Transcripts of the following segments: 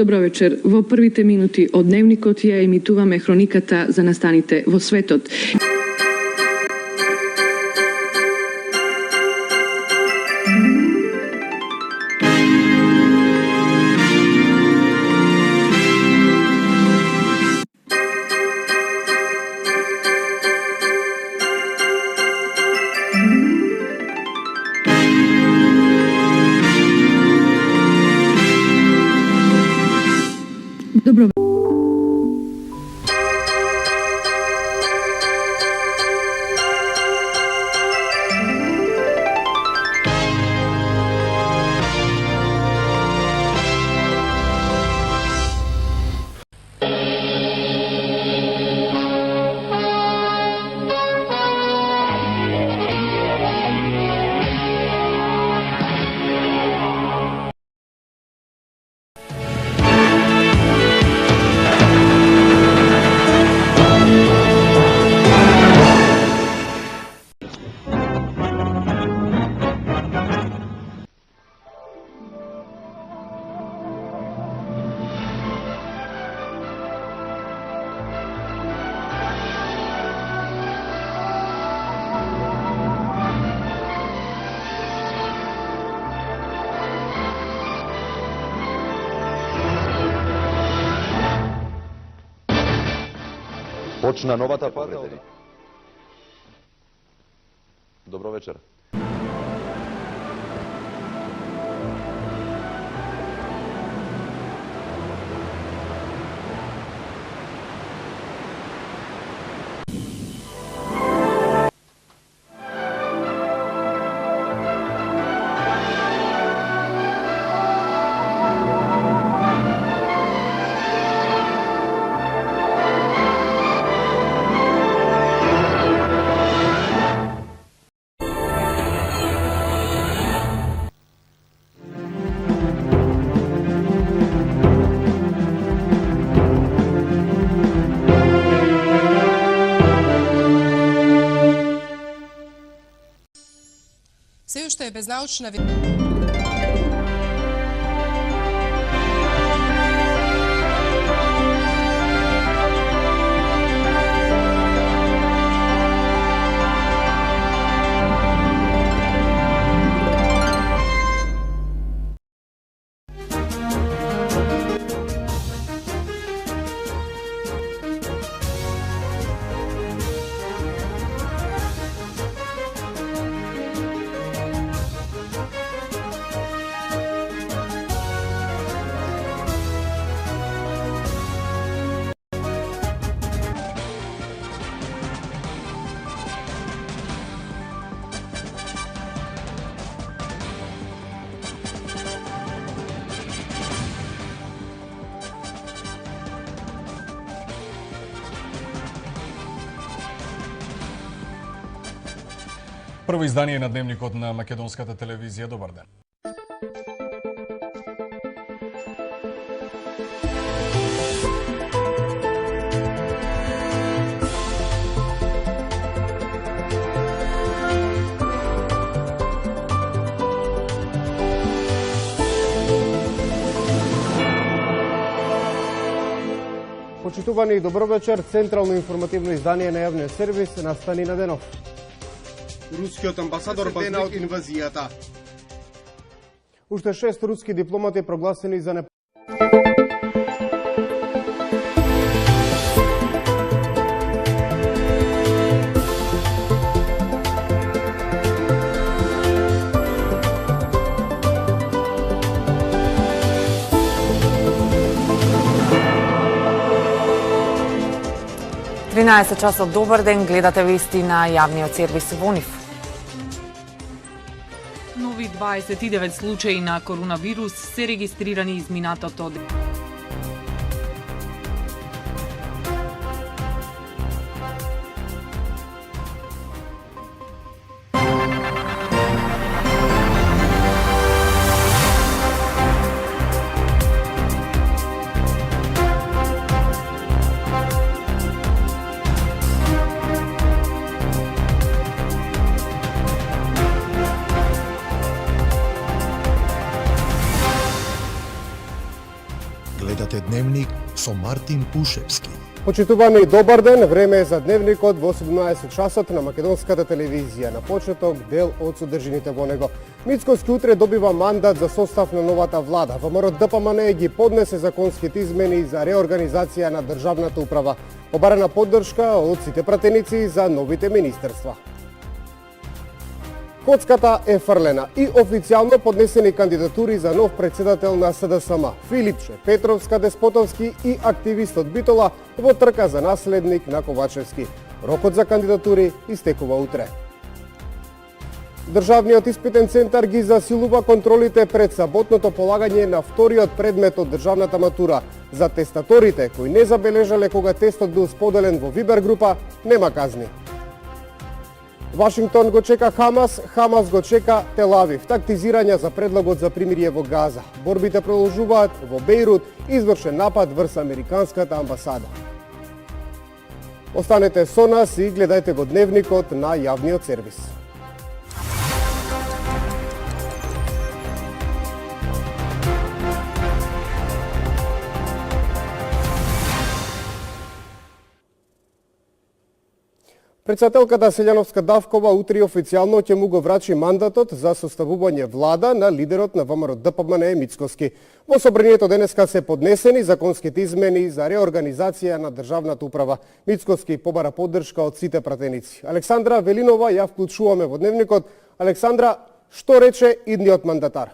Добро вечер. Во првите минути од дневникот ја емитуваме хрониката за настаните во светот. Добро. Почна новата фаза. Добро вечер. Се уште е безнаучна Прво издание на дневникот на македонската телевизија. Добар ден. Почитувани и добро вечер, централно информативно издание на јавниот сервис настани на денов. Рускиот амбасадор базена од инвазијата. Уште 6 руски дипломати прогласени за часот. Добар ден, гледате вести на јавниот сервис во НИФ. Нови 29 случаи на коронавирус се регистрирани изминатото ден. дневник со Мартин Пушевски. Почитувани, добар ден, време е за дневникот во 17 часот на македонската телевизија. На почеток дел од содржините во него. Мицкоски утре добива мандат за состав на новата влада. ВМРО ДПМН ги поднесе законските измени за реорганизација на државната управа. Побарана поддршка од сите пратеници за новите министерства. Коцката е фрлена и официјално поднесени кандидатури за нов председател на СДСМ. Филипче, Петровска, Деспотовски и активистот Битола во трка за наследник на Ковачевски. Рокот за кандидатури истекува утре. Државниот испитен центар ги засилува контролите пред саботното полагање на вториот предмет од државната матура. За тестаторите кои не забележале кога тестот бил споделен во Вибер група, нема казни. Вашингтон го чека Хамас, Хамас го чека Тел Авив. Тактизирања за предлогот за примирие во Газа. Борбите продолжуваат во Бејрут, извршен напад врз американската амбасада. Останете со нас и гледајте го дневникот на јавниот сервис. Председателката Селјановска Давкова утре официјално ќе му го врачи мандатот за составување влада на лидерот на ВМРО ДПМН Мицкоски. Во собранието денеска се поднесени законските измени за реорганизација на државната управа. Мицкоски побара поддршка од сите пратеници. Александра Велинова ја вклучуваме во дневникот. Александра, што рече идниот мандатар?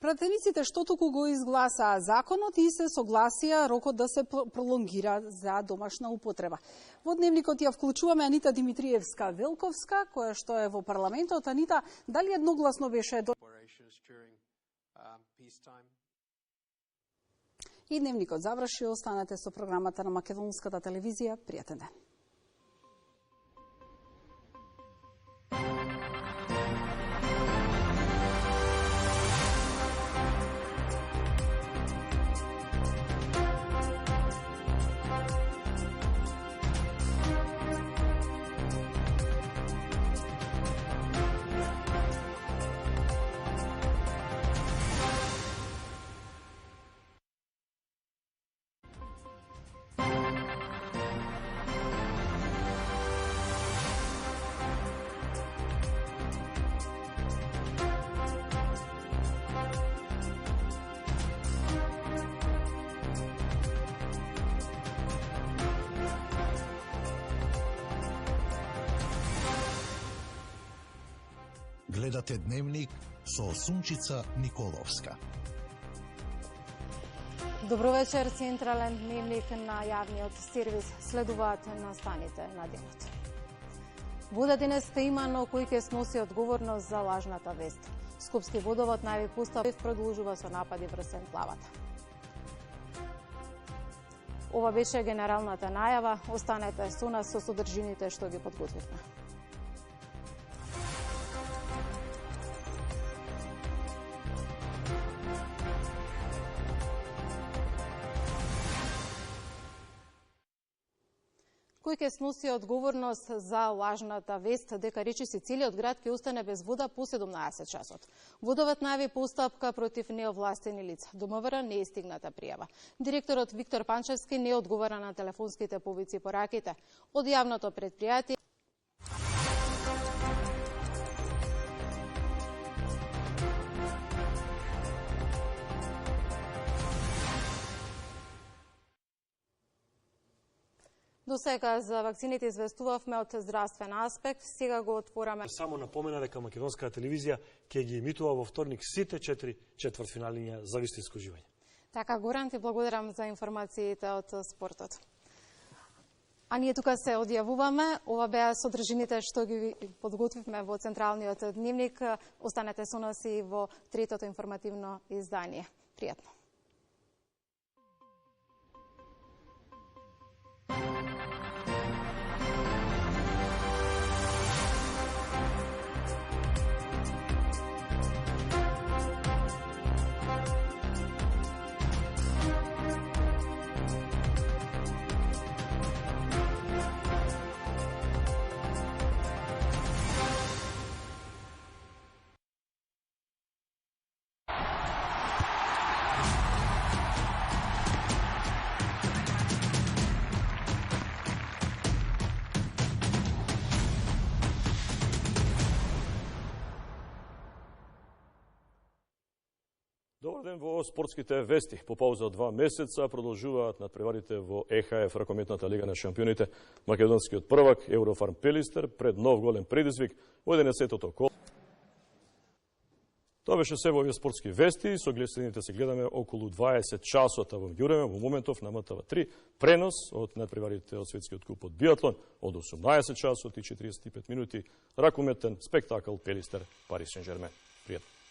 Пратениците што току го изгласаа законот и се согласија рокот да се пролонгира за домашна употреба. Во дневникот ја вклучуваме Анита Димитриевска-Велковска, која што е во парламентот. Анита, дали едногласно беше И дневникот заврши, останете со програмата на македонската телевизија. Пријатен ден. Гледате дневник со Сунчица Николовска. Добро вечер, централен дневник на јавниот сервис. Следуваат настаните на денот. Вода денеска има, но кој ќе сноси одговорност за лажната вест. Скопски водовод најави пуста продолжува со напади врз енклавата. Ова беше генералната најава. Останете со нас со содржините што ги подготвивме. Кој ќе сноси одговорност за лажната вест дека речиси целиот град ќе остане без вода по 17 часот. Водовод најави постапка против неовластени лица. До МВР не е стигната пријава. Директорот Виктор Панчевски не одговара на телефонските повици и пораките од јавното предпријатие. До сега за вакцините известувавме од здравствен аспект, сега го отвораме. Само напомена дека македонската телевизија ќе ги емитува во вторник сите 4 четвртфиналиња за вистинско живење. Така, Горан, ти благодарам за информациите од спортот. А ние тука се одјавуваме. Ова беа содржините што ги подготвивме во Централниот дневник. Останете со нас и во третото информативно издание. Пријатно. Добар ден во спортските вести. По пауза од 2 месеца продолжуваат надпреварите во ЕХФ, ракометната лига на шампионите. Македонскиот првак Еврофарм Пелистер пред нов голем предизвик во 11-тото коло. Тоа беше се во овие спортски вести. Со гледателите се гледаме околу 20 часот, а во меѓувреме во моментов на МТВ3 пренос од надпреварите од светскиот куп од биатлон од 18 часот и 45 минути ракометен спектакл Пелистер Парис Сен-Жермен. Пријатно.